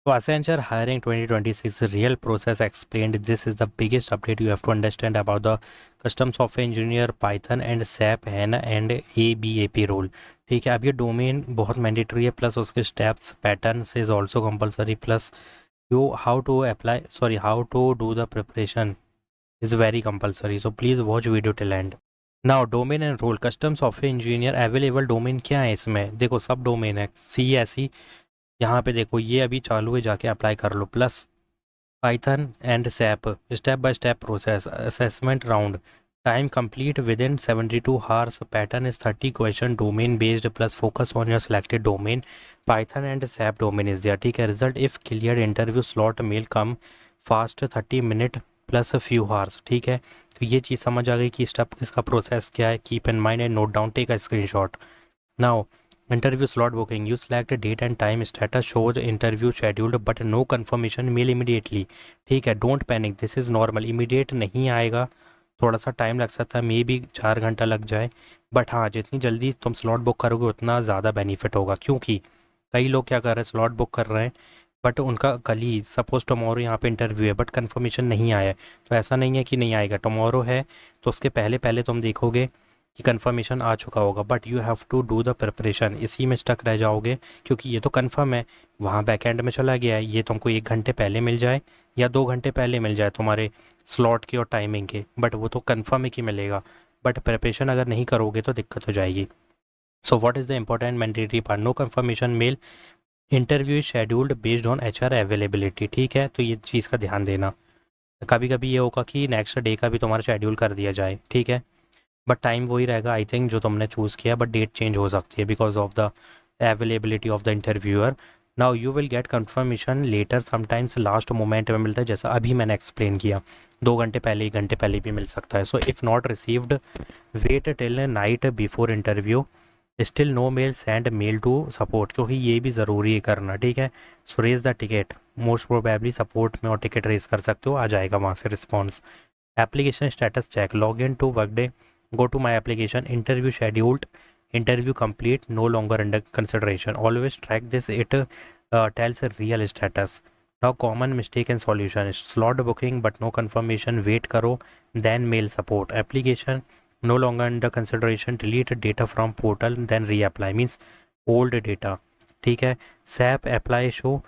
So Accenture hiring 2026 real process explained. This is the biggest update you have to understand about the custom software engineer Python and SAP HANA and ABAP role. ठीक है, अब ये domain बहुत mandatory है, plus उसके steps pattern is also compulsory, plus you how to apply, sorry, how to do the preparation is very compulsory, so please watch video till end. Now domain and role, custom software engineer available domain क्या है इसमें, देखो सब domain है, सी ऐसी यहाँ पे देखो ये अभी चालू है, जाके अप्लाई कर लो, plus Python and SAP, step by step process, assessment round, time complete within 72 hours, pattern is 30 question, domain based plus focus on your selected domain, Python and SAP domain is there, ठीक है। Result if clear interview slot mail come fast 30 minute plus few hours, ठीक है। तो ये चीज़ समझ आ गई कि step इसका प्रोसेस क्या है, keep in mind and note down, take a screenshot. Now interview slot booking, you select date and time, status shows interview scheduled but no confirmation mail immediately, ठीक है। Don't panic, this is normal, immediate नहीं आएगा, थोड़ा सा time लग सकता है, may be 4 घंटा लग जाए, बट हाँ जितनी जल्दी तुम स्लॉट बुक करोगे उतना ज़्यादा बेनिफिट होगा, क्योंकि कई लोग क्या कर रहे हैं, स्लॉट बुक कर रहे हैं बट उनका कल ही सपोज टमोरो यहाँ पे इंटरव्यू है बट कन्फर्मेशन नहीं आया है। तो ऐसा नहीं है कि नहीं आएगा, टमोरो है तो उसके पहले पहले तुम देखोगे कि कंफर्मेशन आ चुका होगा, but you have to do the preparation, इसी में स्टक रह जाओगे, क्योंकि ये तो कंफर्म है, वहाँ बैकएंड में चला गया है, ये तुमको 1 घंटे पहले मिल जाए या 2 घंटे पहले मिल जाए तुम्हारे स्लॉट के और टाइमिंग के, बट वो तो कंफर्म है कि मिलेगा, बट प्रिपरेशन अगर नहीं करोगे तो दिक्कत हो जाएगी। So what is the important mandatory part, no confirmation mail, interview is scheduled based on HR availability, ठीक है। तो ये चीज़ का ध्यान देना, कभी कभी ये होगा कि नेक्स्ट डे का भी तुम्हारा शेड्यूल कर दिया जाए, ठीक है, बट टाइम वही रहेगा आई थिंक जो तुमने चूज़ किया, बट डेट चेंज हो सकती है because of the availability of the interviewer. Now you will get confirmation letter, sometimes last moment में मिलता है, जैसा अभी मैंने एक्सप्लेन किया, 2 घंटे पहले 1 घंटे पहले भी मिल सकता है। So if not received wait till night before interview, still no mail send mail to support, क्योंकि ये भी ज़रूरी है करना, ठीक है। So raise the ticket, most probably support में और टिकट रेज कर सकते हो, आ जाएगा वहाँ से response. Application status check, log in to Workday, go to my application, interview scheduled, interview complete, no longer under consideration, always track this, it tells a real status. Now common mistake and solution, slot booking but no confirmation, wait karo, then mail support, application no longer under consideration, delete data from portal, then reapply, means old data, ठीक है। SAP apply show,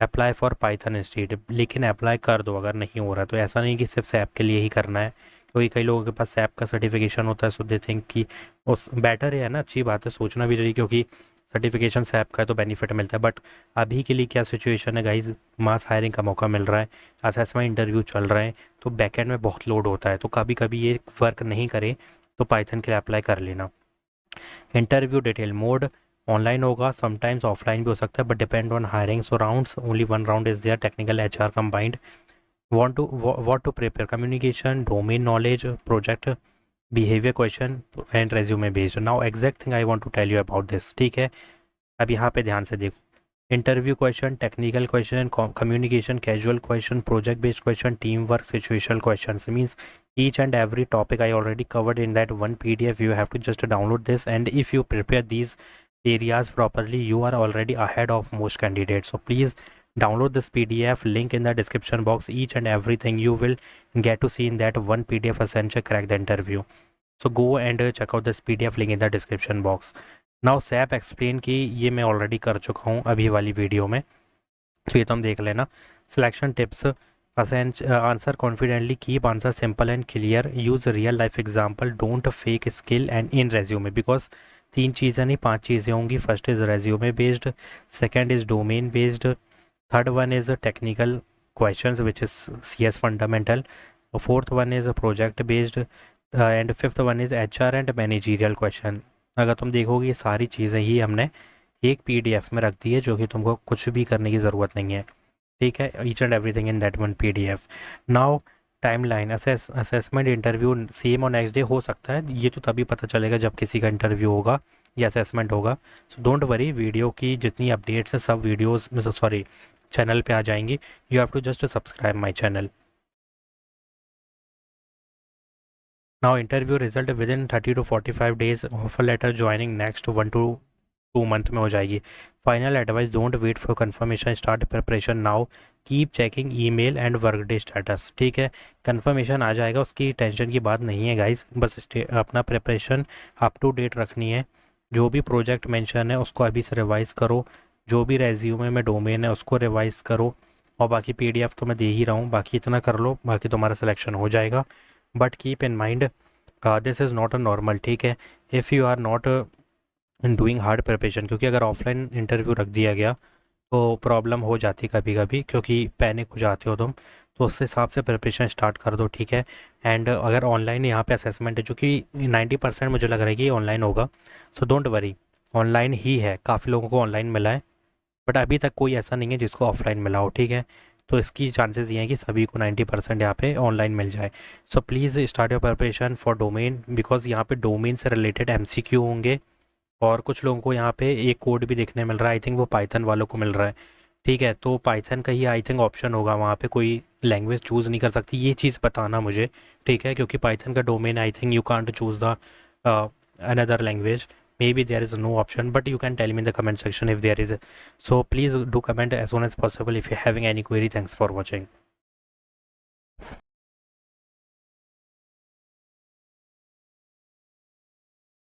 apply for Python instead, लेकिन apply कर दो अगर नहीं हो रहा, तो ऐसा नहीं कि सिर्फ सैप के लिए ही करना है, क्योंकि कई लोगों के पास सैप का सर्टिफिकेशन होता है, सो दे थिंक कि उस बेटर है ना, अच्छी बात है, सोचना भी चाहिए, क्योंकि सर्टिफिकेशन सैप का है तो बेनिफिट मिलता है, बट अभी के लिए क्या सिचुएशन है गाइज, मास हायरिंग का मौका मिल रहा है, असेसमेंट इंटरव्यू चल रहे हैं, तो बैकएंड में बहुत लोड होता है, तो कभी कभी ये वर्क नहीं करे तो पाइथन के लिए अप्लाई कर लेना। इंटरव्यू डिटेल मोड ऑनलाइन होगा, समटाइम्स ऑफलाइन भी हो सकता है, but depend on hiring, so rounds only 1 round is there, technical HR combined. Want to prepare communication, domain knowledge, project, behavior question and resume based. Now exact thing I want to tell you about this, ठीक है। अब यहाँ पे ध्यान से देखो, interview question, technical question, communication, casual question, project based question, team work, situational question, means each and every topic I already covered in that one PDF. You have to just download this, and if you prepare these areas properly, you are already ahead of most candidates. So please download this PDF, link in the description box, each and everything you will get to see in that one PDF, Accenture crack the interview. So go and check out this PDF link in the description box. Now SAP explain की ये मैं already कर चुका हूँ अभी वाली video में, तो ये तो हम देख लेना। Selection tips, answer confidently, keep answer simple and clear, use real life example, don't fake skill and in resume, because 3 चीज़ें नहीं 5 चीज़ें होंगी। First is resume based, second is domain based, third one is technical questions which is CS fundamental, fourth one is project based, and fifth one is HR and managerial question। अगर तुम देखोगे ये सारी चीज़ें ही हमने एक PDF में रख दी है, जो कि तुमको कुछ भी करने की ज़रूरत नहीं है, ठीक है, each and everything in that one PDF। Now timeline, assessment interview same और नेक्स्ट डे हो सकता है, ये तो तभी पता चलेगा जब किसी का इंटरव्यू होगा या असेसमेंट होगा। सो डोंट वरी, वीडियो की जितनी अपडेट्स हैं सब वीडियोस में, सॉरी चैनल पे आ जाएंगी, you have to just subscribe my channel. Now interview result within 30 to 45 days, offer letter joining next 1 to 2 month में हो जाएगी। Final advice, don't wait for confirmation, start preparation now, keep checking email and Workday status. ठीक है, confirmation आ जाएगा, उसकी tension की बात नहीं है गाइस, बस अपना प्रिपरेशन अप टू डेट रखनी है। जो भी प्रोजेक्ट मेंशन है उसको अभी से रिवाइज़ करो, जो भी रेज्यूमे में डोमेन है उसको रिवाइज़ करो, और बाकी पीडीएफ तो मैं दे ही रहा हूँ, बाकी इतना कर लो, बाकी तुम्हारा सिलेक्शन हो जाएगा। But keep in mind this is not a normal. ठीक है, if you are not doing hard preparation, क्योंकि अगर ऑफलाइन इंटरव्यू रख दिया गया तो प्रॉब्लम हो जाती कभी कभी, क्योंकि पैनिक हो जाते हो तुम, तो उस हिसाब से प्रिपरेशन स्टार्ट कर दो। ठीक है, एंड अगर ऑनलाइन यहाँ पे असेसमेंट है, जो कि 90% मुझे लग रहा है कि ऑनलाइन होगा, सो डोंट वरी, ऑनलाइन ही है, काफ़ी लोगों को ऑनलाइन मिला है, बट अभी तक कोई ऐसा नहीं है जिसको ऑफलाइन मिला हो। ठीक है, तो इसकी चांसेस ये हैं कि सभी को 90% यहाँ पे ऑनलाइन मिल जाए। So please start your preparation for domain, because यहाँ पे डोमेन से रिलेटेड एमसीक्यू होंगे, और कुछ लोगों को यहाँ पे एक कोड भी देखने मिल रहा है, आई थिंक वो पाइथन वालों को मिल रहा है। ठीक है, तो पाइथन का ही आई थिंक ऑप्शन होगा वहाँ पे, कोई लैंग्वेज चूज़ नहीं कर सकती, ये चीज़ बताना मुझे। ठीक है, क्योंकि पाइथन का domain I think you can't choose the another language, maybe there is no option, but you can tell me in the comment section if there is. So please do comment as soon as possible if you're having any query. Thanks for watching.